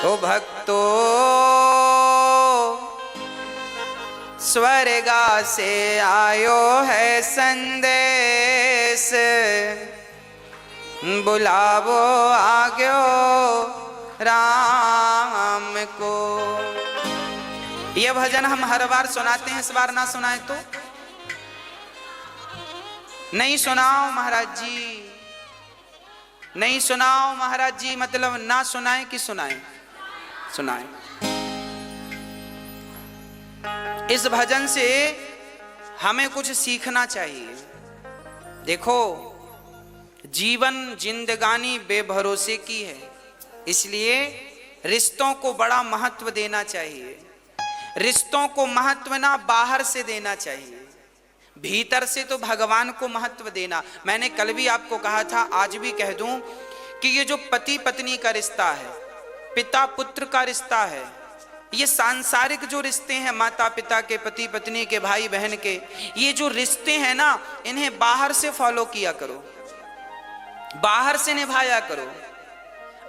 ओ भक्तो स्वर्गा से आयो है संदेश, बुलावो आग्यो राम को। यह भजन हम हर बार सुनाते हैं, इस बार ना सुनाए तो नहीं सुनाओ महाराज जी, नहीं सुनाओ महाराज जी, मतलब ना सुनाए कि सुनाए? सुनाए। इस भजन से हमें कुछ सीखना चाहिए। देखो, जीवन जिंदगानी बेभरोसे की है, इसलिए रिश्तों को बड़ा महत्व देना चाहिए। रिश्तों को महत्व ना बाहर से देना चाहिए, भीतर से तो भगवान को महत्व देना। मैंने कल भी आपको कहा था, आज भी कह दूं कि ये जो पति पत्नी का रिश्ता है, पिता पुत्र का रिश्ता है, ये सांसारिक जो रिश्ते हैं, माता पिता के, पति पत्नी के, भाई बहन के, ये जो रिश्ते हैं ना, इन्हें बाहर से फॉलो किया करो, बाहर से निभाया करो।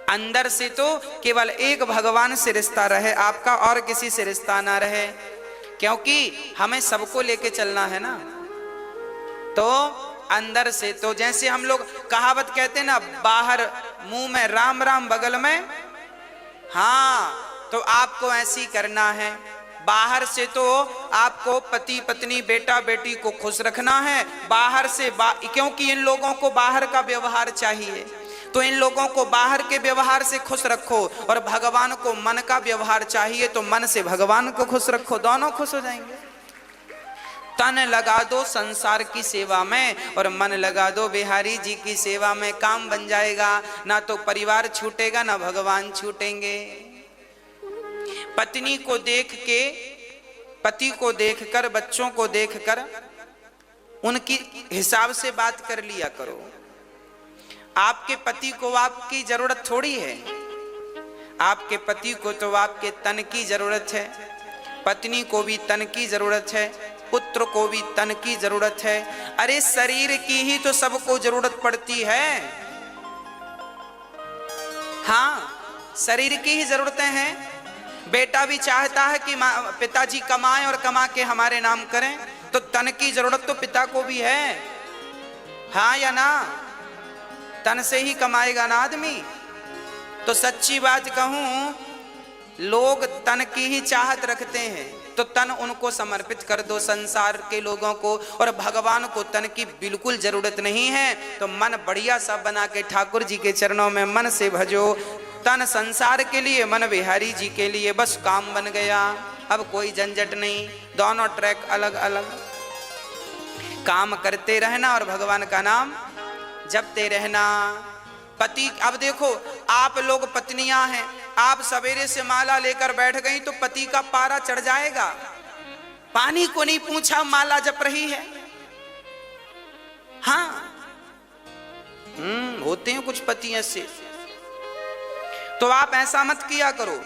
अंदर से तो केवल एक भगवान से रिश्ता रहे आपका, और किसी से रिश्ता ना रहे, क्योंकि हमें सबको लेके चलना है ना। तो अंदर से तो जैसे हम लोग कहावत कहते हैं ना, बाहर मुंह में राम राम बगल में, हाँ, तो आपको ऐसी करना है। बाहर से तो आपको पति पत्नी बेटा बेटी को खुश रखना है, बाहर से क्योंकि इन लोगों को बाहर का व्यवहार चाहिए, तो इन लोगों को बाहर के व्यवहार से खुश रखो, और भगवान को मन का व्यवहार चाहिए, तो मन से भगवान को खुश रखो, दोनों खुश हो जाएंगे। तन लगा दो संसार की सेवा में और मन लगा दो बिहारी जी की सेवा में, काम बन जाएगा। ना तो परिवार छूटेगा, ना भगवान छूटेंगे। पत्नी को देख के, पति को देखकर, बच्चों को देखकर उनकी हिसाब से बात कर लिया करो। आपके पति को आपकी जरूरत थोड़ी है, आपके पति को तो आपके तन की जरूरत है, पत्नी को भी तन की जरूरत है, पुत्र को भी तन की जरूरत है। अरे शरीर की ही तो सबको जरूरत पड़ती है। हाँ, शरीर की ही जरूरतें हैं। बेटा भी चाहता है कि पिताजी कमाएं और कमा के हमारे नाम करें, तो तन की जरूरत तो पिता को भी है, हाँ या ना? तन से ही कमाएगा ना आदमी। तो सच्ची बात कहूं, लोग तन की ही चाहत रखते हैं, तो तन उनको समर्पित कर दो संसार के लोगों को, और भगवान को तन की बिल्कुल जरूरत नहीं है। तो मन बढ़िया सा बना के ठाकुर जी के चरणों में मन से भजो। तन संसार के लिए, मन बिहारी जी के लिए, बस काम बन गया। अब कोई झंझट नहीं, दोनों ट्रैक अलग अलग, काम करते रहना और भगवान का नाम जपते रहना। पति, अब देखो आप लोग पत्नियां हैं, आप सवेरे से माला लेकर बैठ गई तो पति का पारा चढ़ जाएगा। पानी को नहीं पूछा, माला जप रही है। हाँ, होते हैं कुछ पति ऐसे। तो आप ऐसा मत किया करो,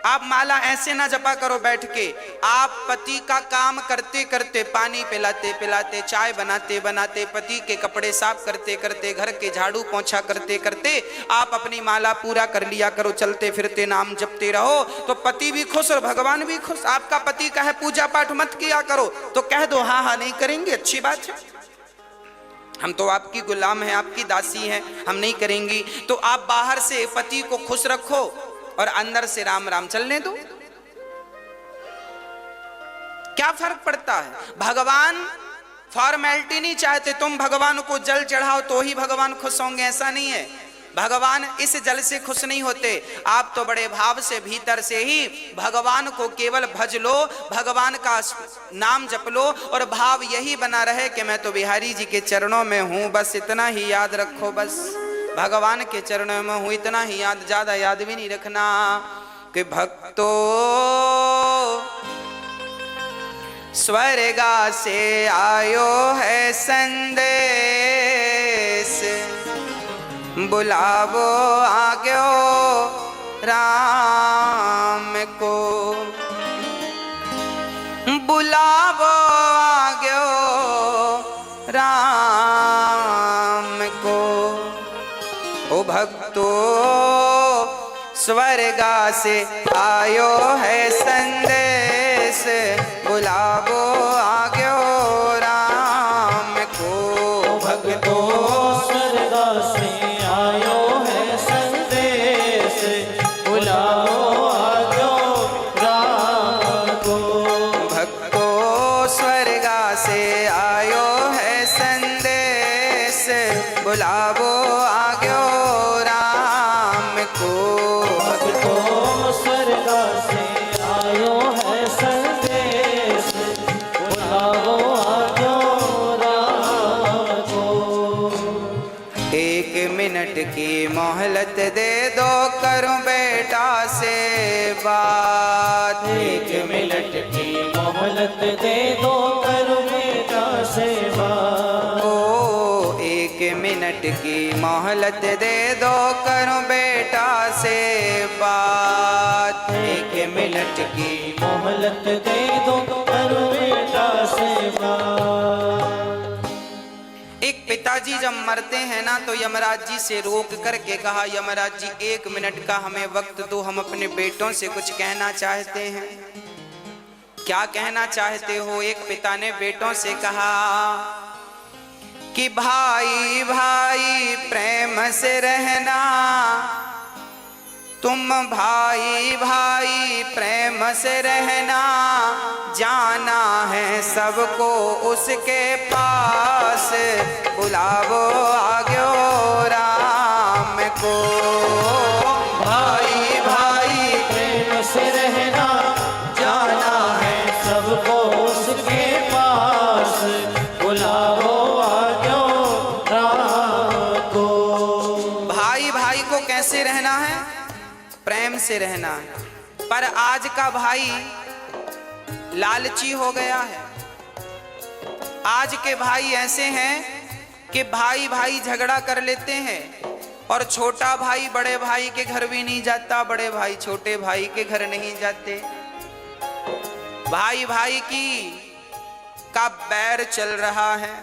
आप माला ऐसे ना जपा करो बैठ के। आप पति का काम करते करते, पानी पिलाते पिलाते, चाय बनाते बनाते, पति के कपड़े साफ करते करते, घर के झाड़ू पोंछा करते करते आप अपनी माला पूरा कर लिया करो। चलते फिरते नाम जपते रहो, तो पति भी खुश और भगवान भी खुश। आपका पति कहे पूजा पाठ मत किया करो, तो कह दो हाँ हाँ नहीं करेंगे, अच्छी बात है, हम तो आपकी गुलाम हैं, आपकी दासी हैं, हम नहीं करेंगी। तो आप बाहर से पति को खुश रखो और अंदर से राम राम चलने दो। क्या फर्क पड़ता है? भगवान फॉर्मेलिटी नहीं चाहते, तुम भगवान को जल चढ़ाओ तो ही भगवान खुश होंगे, ऐसा नहीं है। भगवान इस जल से खुश नहीं होते। आप तो बड़े भाव से भीतर से ही भगवान को केवल भज लो, भगवान का नाम जप लो, और भाव यही बना रहे कि मैं तो बिहारी जी के चरणों में हूं, बस इतना ही याद रखो। बस भगवान के चरणों में हूं, इतना ही याद, ज्यादा याद भी नहीं रखना। कि भक्तो स्वर्गा से आयो है संदेश, बुलावो आग्यो राम को, बुलावो आग्यो राम को। ओ भक्तो स्वर्गा से आयो है संदेश, बुलावो आग्यो राम को। भक्तो स्वर्ग से आयो है संदेश, बुलाओ आग्यो राम को। भक्तो स्वर्ग से आयो है संदेश, बुलावो आग्यो राम को। भक्तो स्वर्ग से आयो है संदेश, बुलाओ आग्यो राम को। 1 मिनट की मोहलत दे दो, करूं बेटा से बात। 1 मिनट की मोहलत दे दो, करो बेटा से बात। ओ 1 मिनट की मोहलत दे दो, करूं बेटा से बात। 1 मिनट की मोहलत दे दो, करो बेटा से बात। एक पिताजी जब मरते हैं ना तो यमराज जी से रोक करके कहा, यमराज जी 1 मिनट का हमें वक्त दो, हम अपने बेटों से कुछ कहना चाहते हैं। क्या कहना चाहते हो? एक पिता ने बेटों से कहा कि भाई भाई प्रेम से रहना, तुम भाई भाई प्रेम से रहना, जाना है सबको उसके पास, बुलावो आग्यो राम को। भाई भाई प्रेम से रहना, जाना है सबको उसके पास, बुलाओ आग्यो राम को। भाई भाई को कैसे रहना है? प्रेम से रहना है। पर आज का भाई लालची हो गया है। आज के भाई ऐसे हैं कि भाई भाई झगड़ा कर लेते हैं और छोटा भाई बड़े भाई के घर भी नहीं जाता, बड़े भाई छोटे भाई के घर नहीं जाते। भाई भाई की का बैर चल रहा है।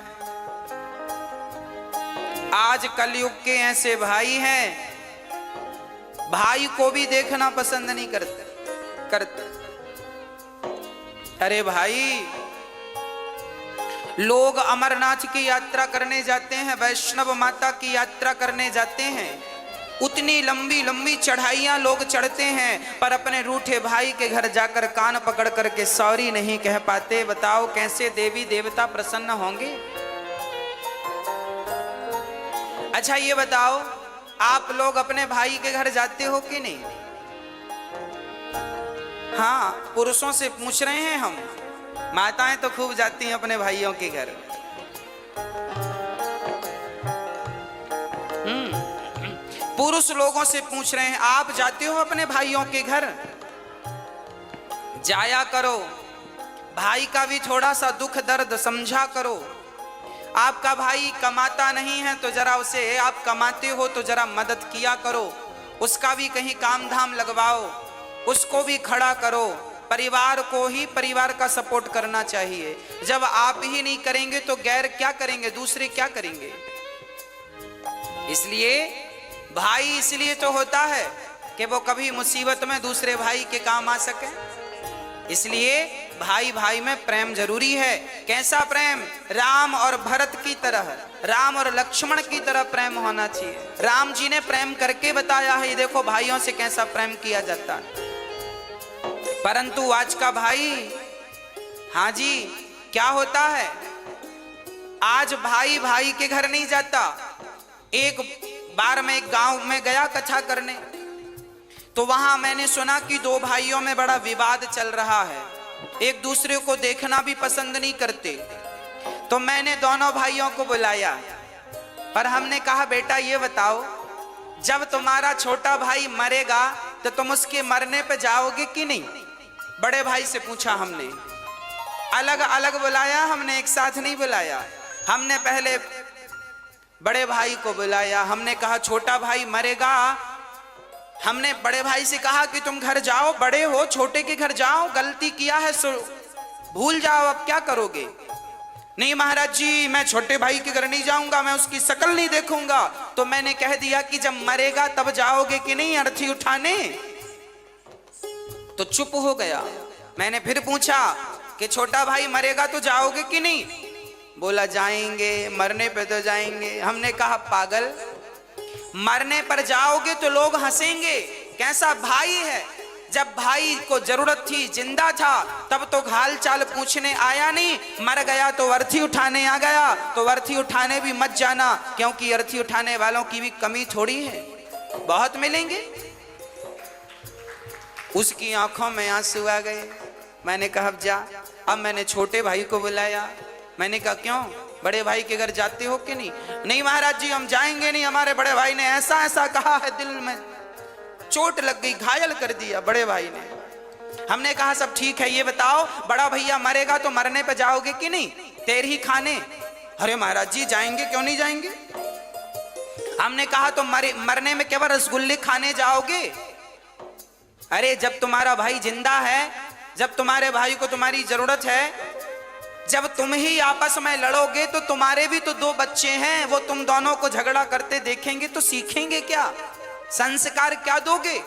आज कलयुग के ऐसे भाई हैं, भाई को भी देखना पसंद नहीं करते। अरे भाई, लोग अमरनाथ की यात्रा करने जाते हैं, वैष्णव माता की यात्रा करने जाते हैं, उतनी लंबी लंबी चढ़ाइयां लोग चढ़ते हैं, पर अपने रूठे भाई के घर जाकर कान पकड़ करके सॉरी नहीं कह पाते। बताओ कैसे देवी देवता प्रसन्न होंगे? अच्छा ये बताओ, आप लोग अपने भाई के घर जाते हो कि नहीं? हाँ, पुरुषों से पूछ रहे हैं हम। माताएं तो खूब जाती हैं अपने भाइयों के घर। पुरुष लोगों से पूछ रहे हैं, आप जाते हो अपने भाइयों के घर? जाया करो, भाई का भी थोड़ा सा दुख दर्द समझा करो। आपका भाई कमाता नहीं है तो जरा उसे, आप कमाते हो तो जरा मदद किया करो, उसका भी कहीं काम धाम लगवाओ, उसको भी खड़ा करो। परिवार को ही परिवार का सपोर्ट करना चाहिए। जब आप ही नहीं करेंगे तो गैर क्या करेंगे, दूसरे क्या करेंगे? इसलिए भाई इसलिए तो होता है कि वो कभी मुसीबत में दूसरे भाई के काम आ सके। इसलिए भाई भाई में प्रेम जरूरी है। कैसा प्रेम? राम और भरत की तरह, राम और लक्ष्मण की तरह प्रेम होना चाहिए। राम जी ने प्रेम करके बताया है, देखो भाइयों से कैसा प्रेम किया जाता है। परंतु आज का भाई, हाँ जी, क्या होता है? आज भाई भाई के घर नहीं जाता। एक बार मैं एक गांव में गया कथा करने, तो वहां मैंने सुना कि दो भाइयों में बड़ा विवाद चल रहा है, एक दूसरे को देखना भी पसंद नहीं करते। तो मैंने दोनों भाइयों को बुलाया, पर हमने कहा बेटा ये बताओ, जब तुम्हारा छोटा भाई मरेगा तो तुम उसके मरने पे जाओगे कि नहीं? बड़े भाई से पूछा हमने। अलग अलग बुलाया हमने, एक साथ नहीं बुलाया। हमने पहले बड़े भाई को बुलाया, हमने कहा छोटा भाई मरेगा। हमने बड़े भाई से कहा कि तुम घर जाओ, बड़े हो, छोटे के घर जाओ, गलती किया है सो भूल जाओ, अब क्या करोगे? नहीं महाराज जी, मैं छोटे भाई के घर नहीं जाऊंगा, मैं उसकी शक्ल नहीं देखूंगा। तो मैंने कह दिया कि जब मरेगा तब जाओगे कि नहीं अर्थी उठाने? तो चुप हो गया। मैंने फिर पूछा कि छोटा भाई मरेगा तो जाओगे कि नहीं? बोला जाएंगे, मरने पे तो जाएंगे। हमने कहा पागल, मरने पर जाओगे तो लोग हंसेंगे, कैसा भाई है। जब भाई को जरूरत थी, जिंदा था, तब तो हाल चाल पूछने आया नहीं, मर गया तो अर्थी उठाने आ गया। तो अर्थी उठाने भी मत जाना, क्योंकि अर्थी उठाने वालों की भी कमी थोड़ी है, बहुत मिलेंगे। उसकी आंखों में आंसू आ गए। मैंने कहा अब जा। अब मैंने छोटे भाई को बुलाया। मैंने कहा क्यों, बड़े भाई के घर जाते हो कि नहीं? नहीं महाराज जी हम जाएंगे नहीं, हमारे बड़े भाई ने ऐसा ऐसा कहा है, दिल में चोट लग गई, घायल कर दिया बड़े भाई ने। हमने कहा सब ठीक है, ये बताओ बड़ा भैया मरेगा तो मरने पे जाओगे कि नहीं? तेर ही खाने। अरे महाराज जी जाएंगे, क्यों नहीं जाएंगे। हमने कहा तो मरने में केवल रसगुल्ले खाने जाओगे? अरे जब तुम्हारा भाई जिंदा है, जब तुम्हारे भाई को तुम्हारी जरूरत है, जब तुम ही आपस में लड़ोगे तो तुम्हारे भी तो दो बच्चे हैं, वो तुम दोनों को झगड़ा करते देखेंगे तो सीखेंगे क्या, संस्कार क्या दोगे?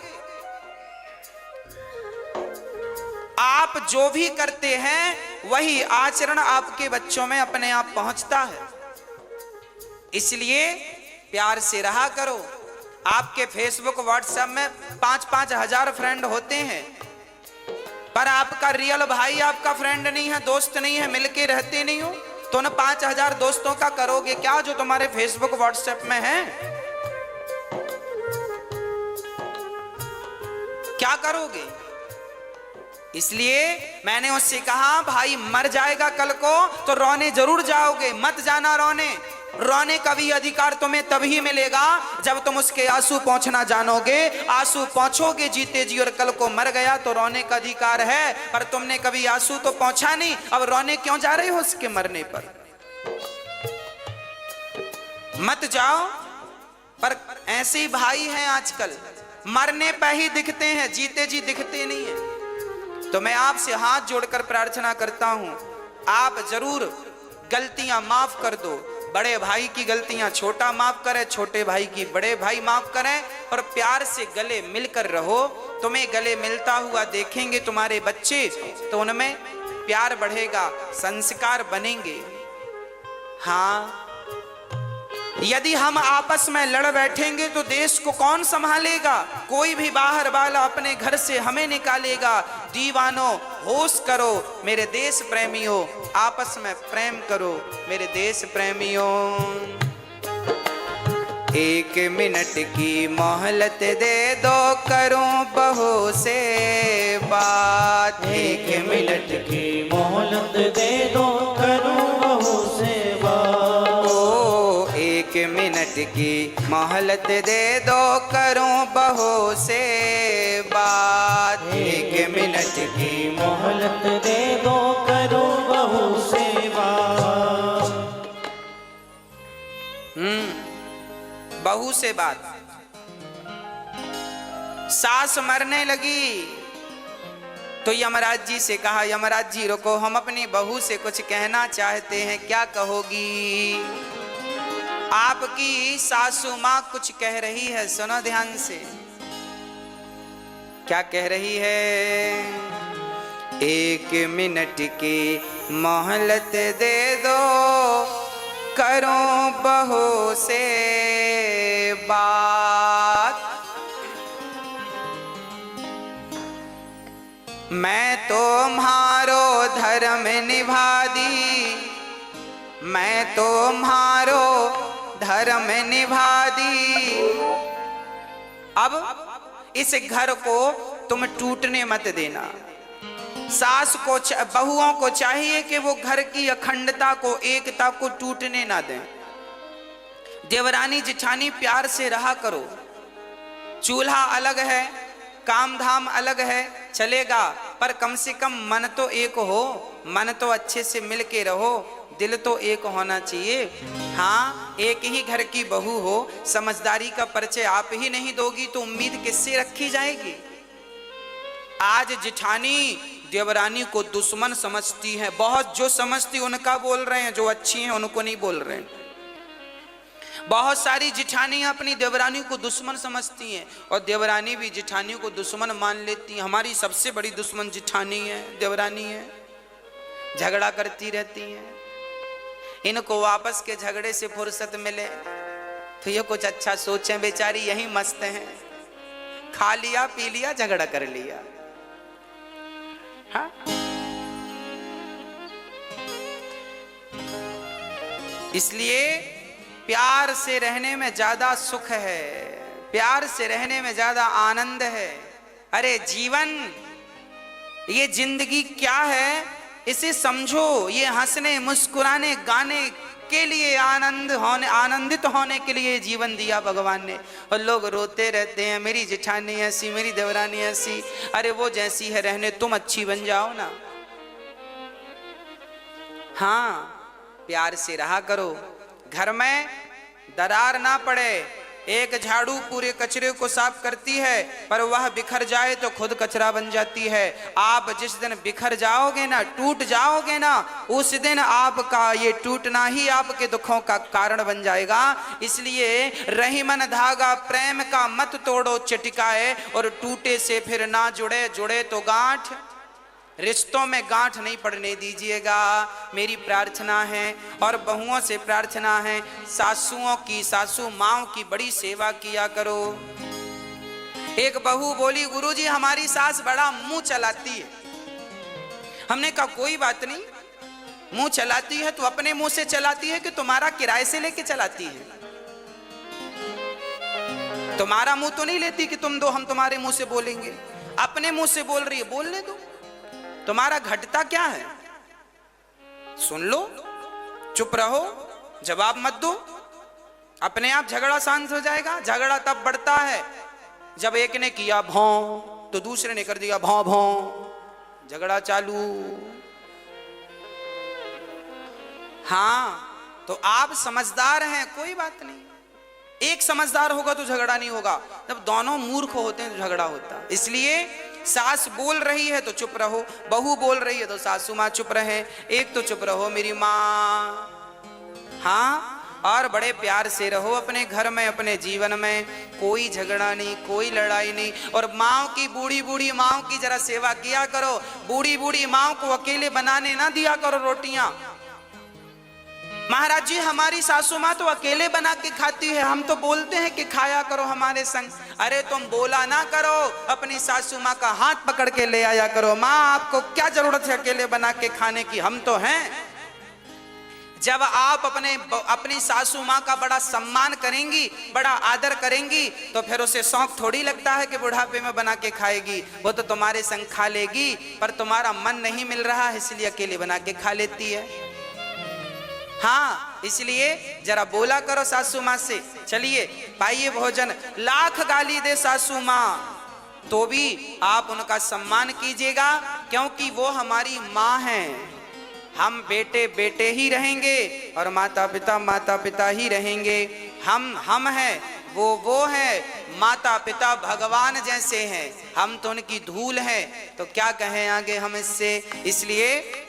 आप जो भी करते हैं वही आचरण आपके बच्चों में अपने आप पहुंचता है। इसलिए प्यार से रहा करो। आपके फेसबुक व्हाट्सएप में 5-5 हजार फ्रेंड होते हैं, पर आपका रियल भाई आपका फ्रेंड नहीं है, दोस्त नहीं है, मिलके रहते नहीं हो, तो न 5,000 दोस्तों का करोगे क्या जो तुम्हारे फेसबुक व्हाट्सएप में है? क्या करोगे? इसलिए मैंने उससे कहा भाई मर जाएगा कल को तो रोने जरूर जाओगे, मत जाना रोने। रोने का भी अधिकार तुम्हें तभी मिलेगा जब तुम उसके आंसू पहुंचना जानोगे। आंसू पहुंचोगे जीते जी, और कल को मर गया तो रोने का अधिकार है, पर तुमने कभी आंसू तो पहुंचा नहीं, अब रोने क्यों जा रहे हो उसके मरने पर? मत जाओ। पर ऐसे भाई हैं आजकल, मरने पर ही दिखते हैं, जीते जी दिखते नहीं है। तो मैं आपसे हाथ जोड़कर प्रार्थना करता हूं, आप जरूर गलतियां माफ कर दो। बड़े भाई की गलतियां छोटा माफ करे, छोटे भाई की बड़े भाई माफ करें, और प्यार से गले मिलकर रहो। तुम्हें गले मिलता हुआ देखेंगे तुम्हारे बच्चे तो उनमें प्यार बढ़ेगा, संस्कार बनेंगे। हाँ, यदि हम आपस में लड़ बैठेंगे तो देश को कौन संभालेगा? कोई भी बाहर वाला अपने घर से हमें निकालेगा। दीवानों होश करो मेरे देश प्रेमियों, आपस में प्रेम करो मेरे देश प्रेमियों। 1 मिनट की मोहलत दे दो, करूं बहू से बात। 1 मिनट की मोहलत दे दो, करूं बहू से बात। 1 मिनट की मोहलत दे दो, करूं बहू से बात। 1 मिनट की मोहलत दे दो, करूं बहू से बात। बहू से बात। सास मरने लगी तो यमराज जी से कहा, यमराज जी रुको, हम अपनी बहू से कुछ कहना चाहते हैं, क्या कहोगी? आपकी सासू माँ कुछ कह रही है, सुनो ध्यान से। क्या कह रही है? 1 मिनट की मोहलत दे दो, करूं बहू से बात। मैं तुम्हारो धर्म निभा दी, मैं तुम्हारो धर्म निभा दी। अब इस घर को तुम टूटने मत देना। सास को, बहुओं को चाहिए कि वो घर की अखंडता को, एकता को टूटने ना दें। देवरानी जिठानी प्यार से रहा करो। चूल्हा अलग है, काम धाम अलग है, चलेगा, पर कम से कम मन तो एक हो, मन तो अच्छे से मिल के रहो, दिल तो एक होना चाहिए। हाँ, एक ही घर की बहू हो, समझदारी का परिचय आप ही नहीं दोगी तो उम्मीद किससे रखी जाएगी? आज जिठानी देवरानी को दुश्मन समझती है, बहुत जो समझती उनका बोल रहे हैं, जो अच्छी हैं उनको नहीं बोल रहे हैं। बहुत सारी जिठानियां अपनी देवरानी को दुश्मन समझती हैं और देवरानी भी जिठानी को दुश्मन मान लेती हैं। हमारी सबसे बड़ी दुश्मन जिठानी है, देवरानी है, झगड़ा करती रहती हैं। इनको वापस के झगड़े से फुर्सत मिले तो ये कुछ अच्छा सोचें, बेचारी यही मस्त हैं, खा लिया पी लिया झगड़ा कर लिया। हाँ? इसलिए प्यार से रहने में ज्यादा सुख है, प्यार से रहने में ज्यादा आनंद है। अरे जीवन, ये जिंदगी क्या है इसे समझो। ये हंसने मुस्कुराने गाने के लिए, आनंदित होने के लिए जीवन दिया भगवान ने। और लोग रोते रहते हैं, मेरी जिठानी ऐसी, मेरी देवरानी ऐसी। अरे वो जैसी है रहने, तुम अच्छी बन जाओ ना। हाँ, प्यार से रहा करो, घर में दरार ना पड़े। एक झाड़ू पूरे कचरे को साफ करती है, पर वह बिखर जाए तो खुद कचरा बन जाती है। आप जिस दिन बिखर जाओगे ना, टूट जाओगे ना, उस दिन आपका ये टूटना ही आपके दुखों का कारण बन जाएगा। इसलिए रही मन धागा प्रेम का मत तोड़ो चटिकाए, और टूटे से फिर ना जुड़े, जुड़े तो गांठ। रिश्तों में गांठ नहीं पड़ने दीजिएगा, मेरी प्रार्थना है। और बहुओं से प्रार्थना है, सासुओं की, सासू माओं की बड़ी सेवा किया करो। एक बहू बोली, गुरुजी हमारी सास बड़ा मुंह चलाती है। हमने कहा कोई बात नहीं, मुंह चलाती है तो अपने मुंह से चलाती है कि तुम्हारा किराए से लेके चलाती है? तुम्हारा मुंह तो नहीं लेती कि तुम दो हम तुम्हारे मुंह से बोलेंगे। अपने मुंह से बोल रही है, बोलने दो। तुम्हारा घटता क्या है? सुन लो, चुप रहो, जवाब मत दो, अपने आप झगड़ा शांत हो जाएगा। झगड़ा तब बढ़ता है जब एक ने किया भौं तो दूसरे ने कर दिया भौं भौं, झगड़ा चालू। हाँ, तो आप समझदार हैं, कोई बात नहीं। एक समझदार होगा तो झगड़ा नहीं होगा, जब दोनों मूर्ख होते हैं तो झगड़ा होता है। इसलिए सास बोल रही है तो चुप रहो, बहू बोल रही है तो सासू माँ चुप रहे, एक तो चुप रहो मेरी माँ। हाँ, और बड़े प्यार से रहो अपने घर में, अपने जीवन में। कोई झगड़ा नहीं, कोई लड़ाई नहीं। और माँ की, बूढ़ी बूढ़ी माँ की जरा सेवा किया करो। बूढ़ी बूढ़ी माँ को अकेले बनाने ना दिया करो रोटियां। महाराज जी हमारी सासू माँ तो अकेले बना के खाती है, हम तो बोलते हैं कि खाया करो हमारे संग। अरे तुम बोला ना करो, अपनी सासू माँ का हाथ पकड़ के ले आया करो। माँ आपको क्या जरूरत है अकेले बना के खाने की, हम तो हैं। जब आप अपनी सासू माँ का बड़ा सम्मान करेंगी, बड़ा आदर करेंगी, तो फिर उसे शौक थोड़ी लगता है कि बुढ़ापे में बना के खाएगी। वो तो तुम्हारे संग खा लेगी, पर तुम्हारा मन नहीं मिल रहा है इसलिए अकेले बना के खा लेती है। हाँ, इसलिए जरा बोला करो सासू माँ से, चलिए पाइए भोजन। लाख गाली दे सासू माँ तो भी आप उनका सम्मान कीजिएगा, क्योंकि वो हमारी माँ हैं। हम बेटे बेटे ही रहेंगे और माता पिता ही रहेंगे। हम हैं, वो है। माता पिता भगवान जैसे हैं, हम तो उनकी धूल हैं, तो क्या कहें आगे हम इससे। इसलिए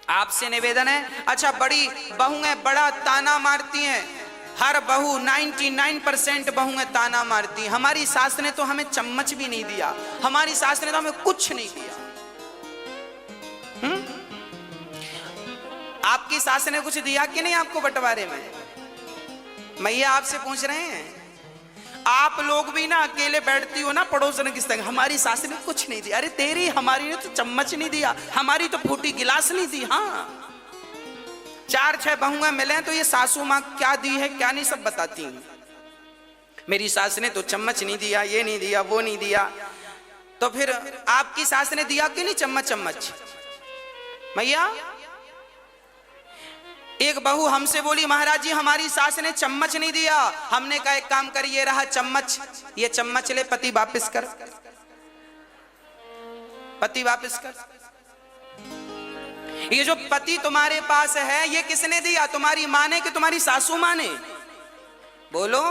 आपसे निवेदन है। अच्छा, बड़ी बहुएं बड़ा ताना मारती हैं, हर बहू 99% बहुएं ताना मारती हैं। हमारी सास ने तो हमें चम्मच भी नहीं दिया, हमारी सास ने तो हमें कुछ नहीं दिया। आपकी सास ने कुछ दिया कि नहीं आपको बंटवारे में? मैया आपसे पूछ रहे हैं। आप लोग भी ना अकेले बैठती हो ना पड़ोसन की संग, हमारी सास ने कुछ नहीं दिया। अरे तेरी, हमारी ने तो चम्मच नहीं दिया, हमारी तो फूटी गिलास नहीं दी। हाँ, 4-6 बहुएं मिले तो ये सासू माँ क्या दी है क्या नहीं सब बताती हैं। मेरी सास ने तो चम्मच नहीं दिया, ये नहीं दिया, वो नहीं दिया। तो फिर आपकी सास ने दिया कि नहीं चम्मच? मैया एक बहू हमसे बोली, महाराज जी हमारी सास ने चम्मच नहीं दिया। हमने कहा एक काम कर, ये रहा चम्मच, ये चम्मच ले, पति वापस कर, पति वापस कर। ये जो पति तुम्हारे पास है ये किसने दिया? तुम्हारी माँ ने कि तुम्हारी सासू माँ ने? बोलो।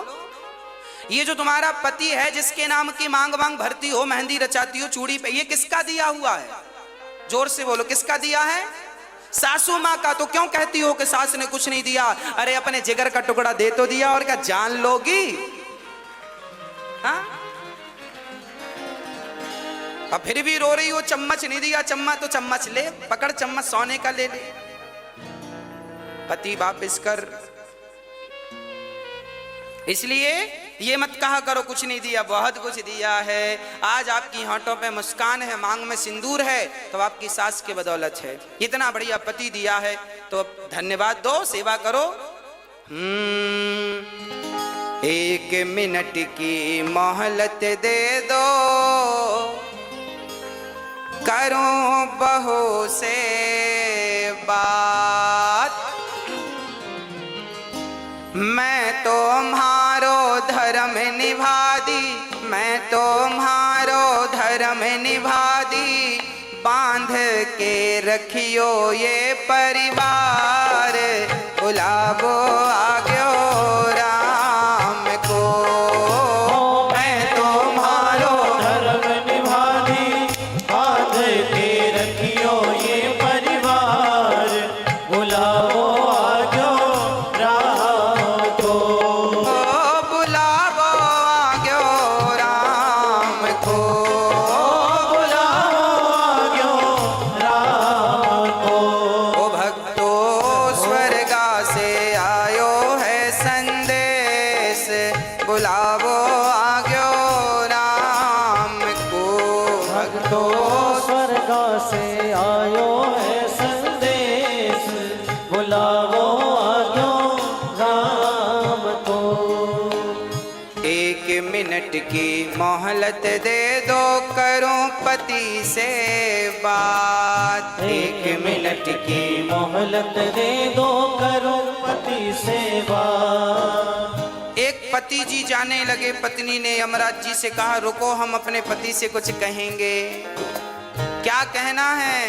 ये जो तुम्हारा पति है जिसके नाम की मांग मांग भरती हो, मेहंदी रचाती हो चूड़ी पे, ये किसका दिया हुआ है? जोर से बोलो, किसका दिया है? सासू माँ का तो क्यों कहती हो कि सास ने कुछ नहीं दिया? अरे अपने जिगर का टुकड़ा दे तो दिया, और क्या जान लोगी? हाँ? अब फिर भी रो रही हो, चम्मच नहीं दिया। चम्मच तो चम्मच ले, पकड़ चम्मच, सोने का ले ले। पति वापिस कर। इसलिए ये मत कहा करो कुछ नहीं दिया, बहुत कुछ दिया है। आज आपकी होंठों पे मुस्कान है, मांग में सिंदूर है, तो आपकी सास के बदौलत है। इतना बढ़िया पति दिया है तो धन्यवाद दो, सेवा करो। 1 मिनट की मोहलत दे दो, करूं बहू से बात। मैं तुम्हारो धर्म निभा दी, मैं तुम्हारो धर्म निभा दी। बांध के रखियो ये परिवार, बुलावो आग्यो राम को। मैं तुम्हारो धर्म निभा दी, बांध के रखियो ये परिवार, बुलाओ आजो राम को। बुलावो आग्यो राम को। बुलाओ आजो राम को। ओ भक्तो स्वर्गा से आयो है संदेश, बुलावो आग्यो राम को। भक्तो स्वर्ग से आयो है संदेश, बुलाओ आजो राम को। 1 मिनट की मोहलत दे दो, करूं पति से बात। 1 मिनट की मोहलत दे दो, करो पति सेवा। एक पति जी जाने लगे, पत्नी ने यमराज जी से कहा, रुको हम अपने पति से कुछ कहेंगे। क्या कहना है?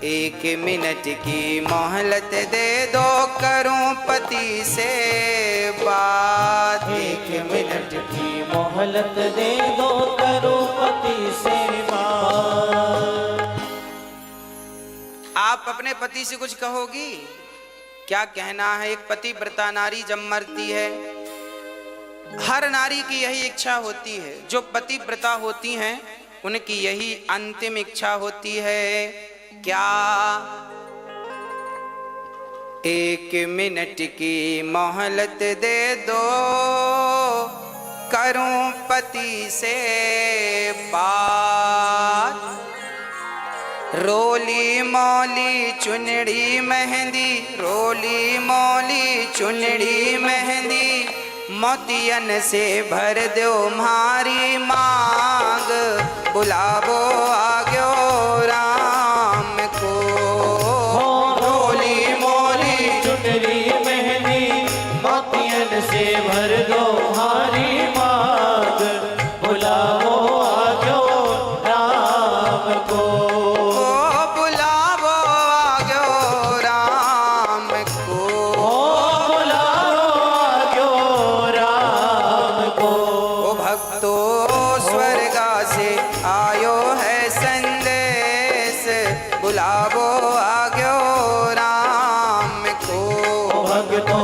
1 मिनट की मोहलत दे दो, करूं पति से बात। 1 मिनट की मोहलत दे दो, करो पति सेवा। आप अपने पति से कुछ कहोगी? क्या कहना है? एक पतिव्रता नारी जब मरती है, हर नारी की यही इच्छा होती है। जो पतिव्रता होती हैं उनकी यही अंतिम इच्छा होती है। क्या? 1 मिनट की मोहलत दे दो, करूं पति से बात। रोली मोली चुनड़ी मेहंदी, रोली मोली चुनड़ी मेहंदी, मोतियन से भर दो मारी मांग, बुलावो आग्यो राम को। रोली मोली चुनरी मेहंदी, मोतियन से भर दो हमारी मांग, बुलाओ आजो राम को। बुलावो आग्यो राम को। बुलाओ आजो राम को। ओ भक्तो स्वर्गा से आयो है संदेश, बुलावो आग्यो राम को। भक्तो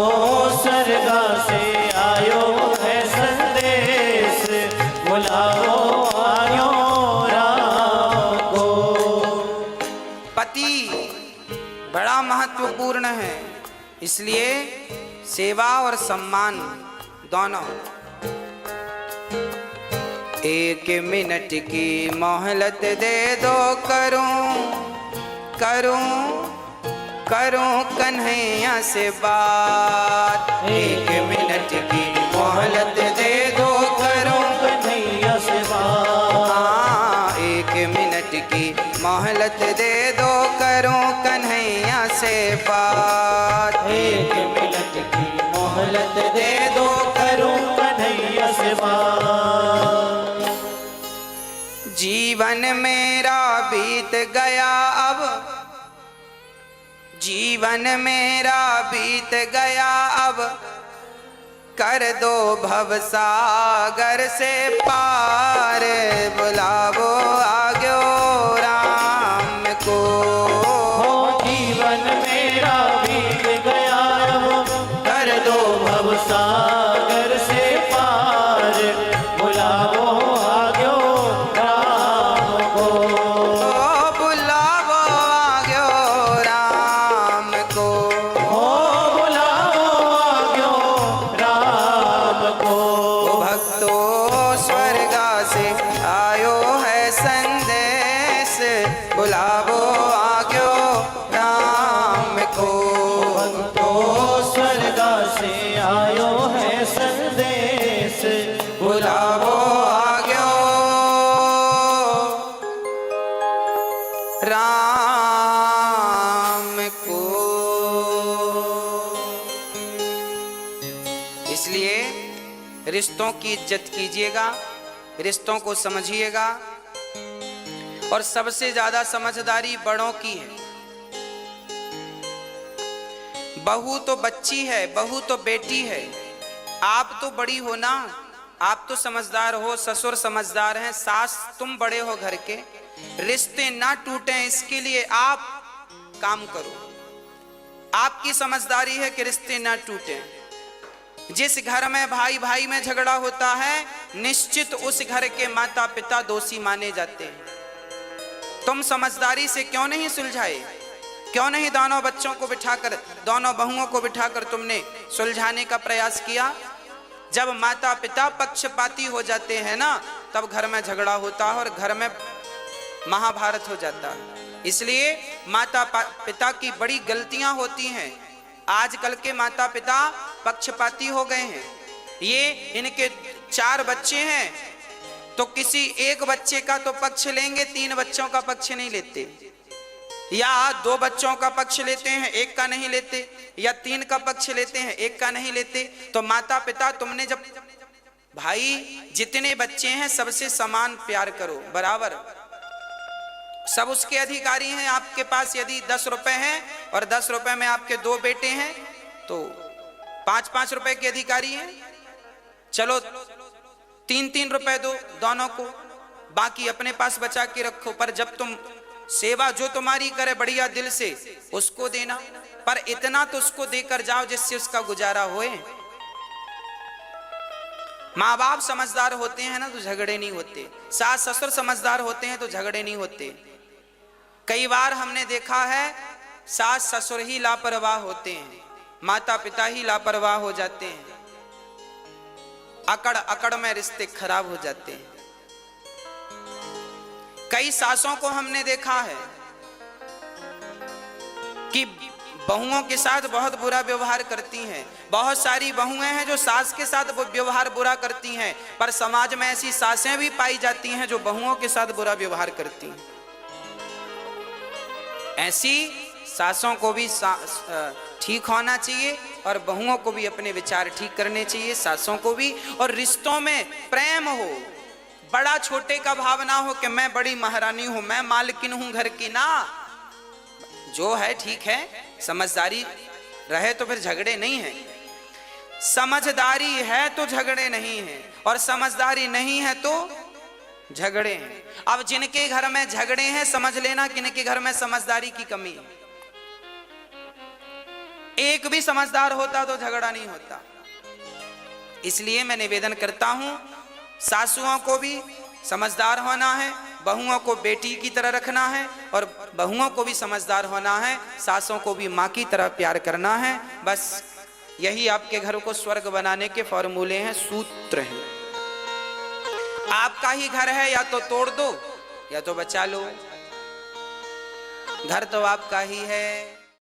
स्वर्गा से आयो है संदेश, बुलाओ आयो राम को। पति बड़ा महत्वपूर्ण है, इसलिए सेवा और सम्मान दोनों। 1 मिनट की मोहलत दे दो, करूं कन्हैया से बात। 1 मिनट की मोहलत दे दो, करूं कन्हैया से बात। 1 मिनट की मोहलत दे दो, करूं कन्हैया से बात। 1 मिनट की मोहलत दे दो, करूं कन्हैया से बात। जीवन मेरा बीत गया अब, जीवन मेरा बीत गया अब, कर दो भवसागर से पार, बुलावो आग्यो राम को। जीवन बुलावो आग्यो राम को। भक्तो स्वर्ग से आयो है संदेश, बुलावो आग्यो राम को। इसलिए रिश्तों की इज्जत कीजिएगा, रिश्तों को समझिएगा, और सबसे ज्यादा समझदारी बड़ों की है। बहू तो बच्ची है, बहू तो बेटी है, आप तो बड़ी हो ना, आप तो समझदार हो, ससुर समझदार हैं, सास तुम बड़े हो घर के। रिश्ते ना टूटें इसके लिए आप काम करो। आपकी समझदारी है कि रिश्ते ना टूटें। जिस घर में भाई भाई में झगड़ा होता है, निश्चित उस घर के माता पिता दोषी माने जाते हैं। तुम समझदारी से क्यों नहीं सुलझाए? क्यों नहीं दोनों बच्चों को बिठाकर, दोनों बहुओं को बिठाकर तुमने सुलझाने का प्रयास किया? जब माता पिता पक्षपाती हो जाते हैं ना, तब घर में झगड़ा होता है और घर में महाभारत हो जाता है। इसलिए माता पिता की बड़ी गलतियां होती हैं। आजकल के माता पिता पक्षपाती हो गए हैं। ये इनके 4 बच्चे हैं तो किसी एक बच्चे का तो पक्ष लेंगे, 3 बच्चों का पक्ष नहीं लेते, या 2 बच्चों का पक्ष लेते हैं, 1 का नहीं लेते, या 3 का पक्ष लेते हैं, 1 का नहीं लेते। तो माता पिता, तुमने जब भाई जितने बच्चे हैं सबसे समान प्यार करो, बराबर, सब उसके अधिकारी हैं। आपके पास यदि 10 रुपए हैं और 10 रुपए में आपके 2 बेटे हैं तो 5-5 रुपए के अधिकारी हैं। चलो 3-3 रुपए दो दोनों को, बाकी अपने पास बचा के रखो। पर जब तुम सेवा जो तुम्हारी करे बढ़िया दिल से, उसको देना, पर इतना तो उसको देकर जाओ जिससे उसका गुजारा होए। माँ बाप समझदार होते हैं ना तो झगड़े नहीं होते, सास ससुर समझदार होते हैं तो झगड़े नहीं होते। कई बार हमने देखा है सास ससुर ही लापरवाह होते हैं, माता पिता ही लापरवाह हो जाते हैं, अकड़ अकड़ में रिश्ते खराब हो जाते हैं। कई सासों को हमने देखा है कि बहुओं के साथ बहुत बुरा व्यवहार करती हैं। बहुत सारी बहुएं हैं जो सास के साथ व्यवहार बुरा करती हैं, पर समाज में ऐसी सासें भी पाई जाती हैं जो बहुओं के साथ बुरा व्यवहार करती हैं। ऐसी सासों को भी ठीक होना चाहिए और बहुओं को भी अपने विचार ठीक करने चाहिए, सासों को भी। और रिश्तों में प्रेम हो, बड़ा छोटे का भाव ना हो कि मैं बड़ी महारानी हूं, मैं मालकिन हूं घर की, ना। जो है ठीक है, समझदारी रहे तो फिर झगड़े नहीं है। समझदारी है तो झगड़े नहीं है, और समझदारी नहीं है तो झगड़े हैं। अब जिनके घर में झगड़े हैं, समझ लेना कि इनके घर में समझदारी की कमी है। एक भी समझदार होता तो झगड़ा नहीं होता। इसलिए मैं निवेदन करता हूं, सासुओं को भी समझदार होना है, बहुओं को बेटी की तरह रखना है, और बहुओं को भी समझदार होना है, सासों को भी माँ की तरह प्यार करना है। बस यही आपके घर को स्वर्ग बनाने के फॉर्मूले हैं, सूत्र हैं। आपका ही घर है, या तो तोड़ दो या तो बचा लो। घर तो आपका ही है।